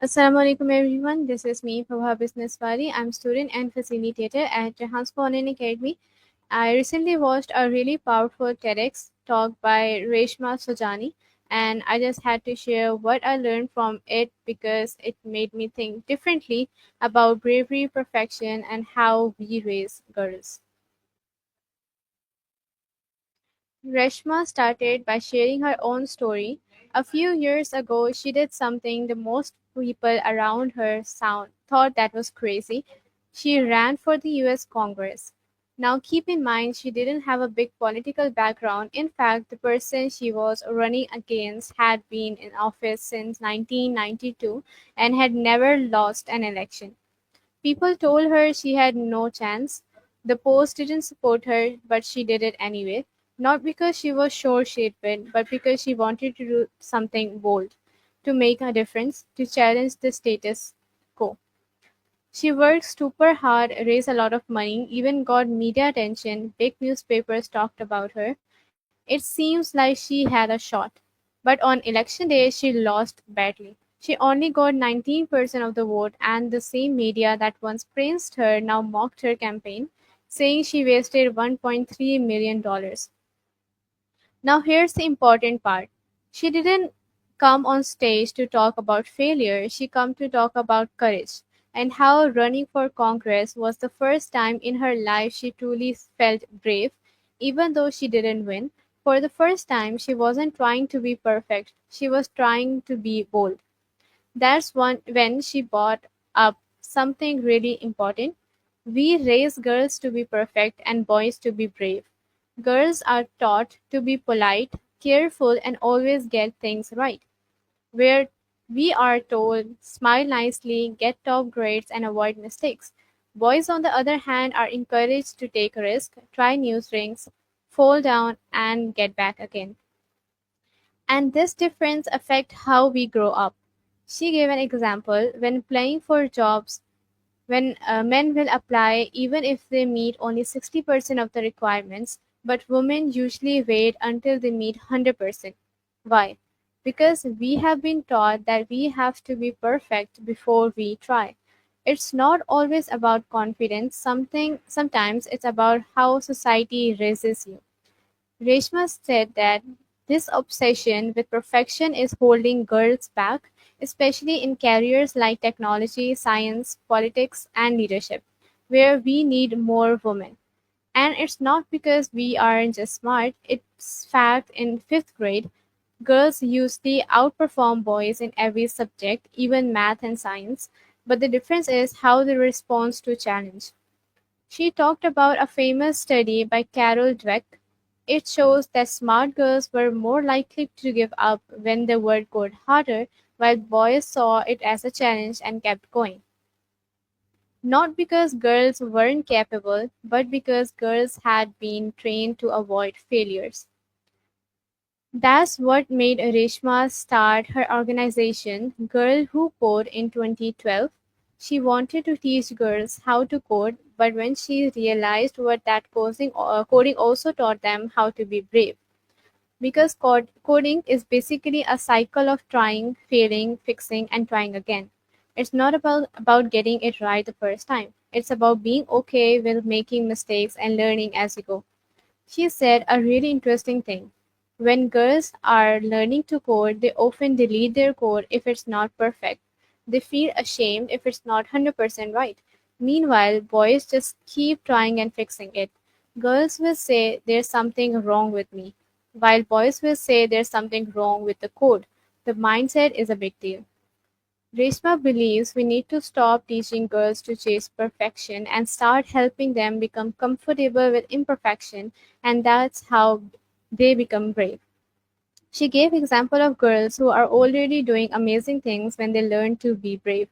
Assalamualaikum everyone. This is me, Prabha Businesswari. I'm student and facilitator at Jahanspo Online Academy. I recently watched a really powerful TEDx talk by Reshma Sojani, and I just had to share what I learned from it because it made me think differently about bravery, perfection, and how we raise girls. Reshma started by sharing her own story. A few years ago, she did something the most people around her thought that was crazy. She ran for the US Congress. Now, keep in mind, she didn't have a big political background. In fact, the person she was running against had been in office since 1992 and had never lost an election. People told her she had no chance. The Post didn't support her, but she did it anyway. Not because she was sure she'd win, but because she wanted to do something bold, to make a difference, to challenge the status quo. She worked super hard, raised a lot of money, even got media attention. Big newspapers talked about her. It seems like she had a shot. But on election day, she lost badly. She only got 19% of the vote, and the same media that once praised her now mocked her campaign, saying she wasted $1.3 million. Now, here's the important part. She didn't come on stage to talk about failure, she came to talk about courage and how running for Congress was the first time in her life she truly felt brave, even though she didn't win. For the first time, she wasn't trying to be perfect, she was trying to be bold. When she brought up something really important. We raise girls to be perfect and boys to be brave. Girls are taught to be polite, careful, and always get things right. Where we are told smile nicely, get top grades, and avoid mistakes. Boys, on the other hand, are encouraged to take risks, try new things, fall down, and get back again. And this difference affects how we grow up. She gave an example when playing for jobs when men will apply even if they meet only 60% of the requirements, but women usually wait until they meet 100%. Why? Because we have been taught that we have to be perfect before we try. It's not always about confidence, sometimes it's about how society raises you. Reshma said that this obsession with perfection is holding girls back, especially in careers like technology, science, politics, and leadership, where we need more women. And it's not because we aren't just smart, it's fact in fifth grade, girls usually outperform boys in every subject, even math and science, but the difference is how they respond to challenge. She talked about a famous study by Carol Dweck. It shows that smart girls were more likely to give up when the work got harder, while boys saw it as a challenge and kept going. Not because girls weren't capable, but because girls had been trained to avoid failures. That's what made Reshma start her organization, Girl Who Code, in 2012. She wanted to teach girls how to code, but when she realized what that coding also taught them how to be brave. Because coding is basically a cycle of trying, failing, fixing, and trying again. It's not about getting it right the first time. It's about being okay with making mistakes and learning as you go. She said a really interesting thing. When girls are learning to code, they often delete their code if it's not perfect. They feel ashamed if it's not 100% right. Meanwhile, boys just keep trying and fixing it. Girls will say there's something wrong with me, while boys will say there's something wrong with the code. The mindset is a big deal. Reshma believes we need to stop teaching girls to chase perfection and start helping them become comfortable with imperfection, and that's how they become brave. She gave example of girls who are already doing amazing things when they learn to be brave,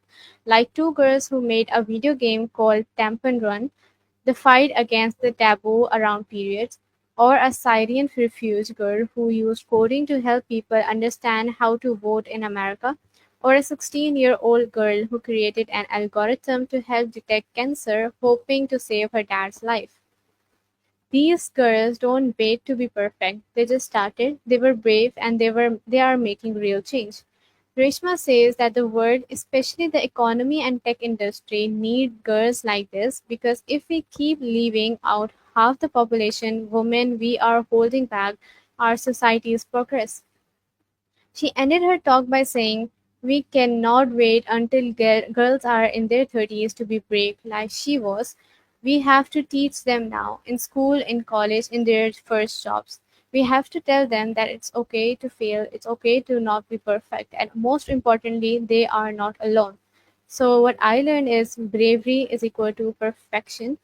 like two girls who made a video game called Tampon Run, the fight against the taboo around periods, or a Syrian refugee girl who used coding to help people understand how to vote in America, or a 16-year-old girl who created an algorithm to help detect cancer, hoping to save her dad's life. These girls don't wait to be perfect. They just started, they were brave, and they are making real change. Reshma says that the world, especially the economy and tech industry, need girls like this because if we keep leaving out half the population, women, we are holding back our society's progress. She ended her talk by saying, "We cannot wait until girls are in their 30s to be brave like she was. We have to teach them now, in school, in college, in their first jobs. We have to tell them that it's okay to fail, it's okay to not be perfect, and most importantly, they are not alone." So, what I learned is bravery is equal to perfection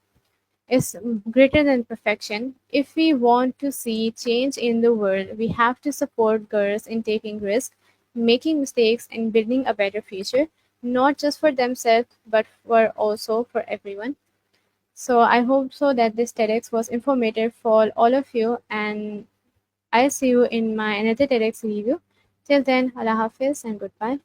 is greater than perfection. If we want to see change in the world, we have to support girls in taking risks, making mistakes, and building a better future, not just for themselves, but for also for everyone. So I hope so that this TEDx was informative for all of you, and I'll see you in my another TEDx review. Till then, Allah Hafiz and goodbye.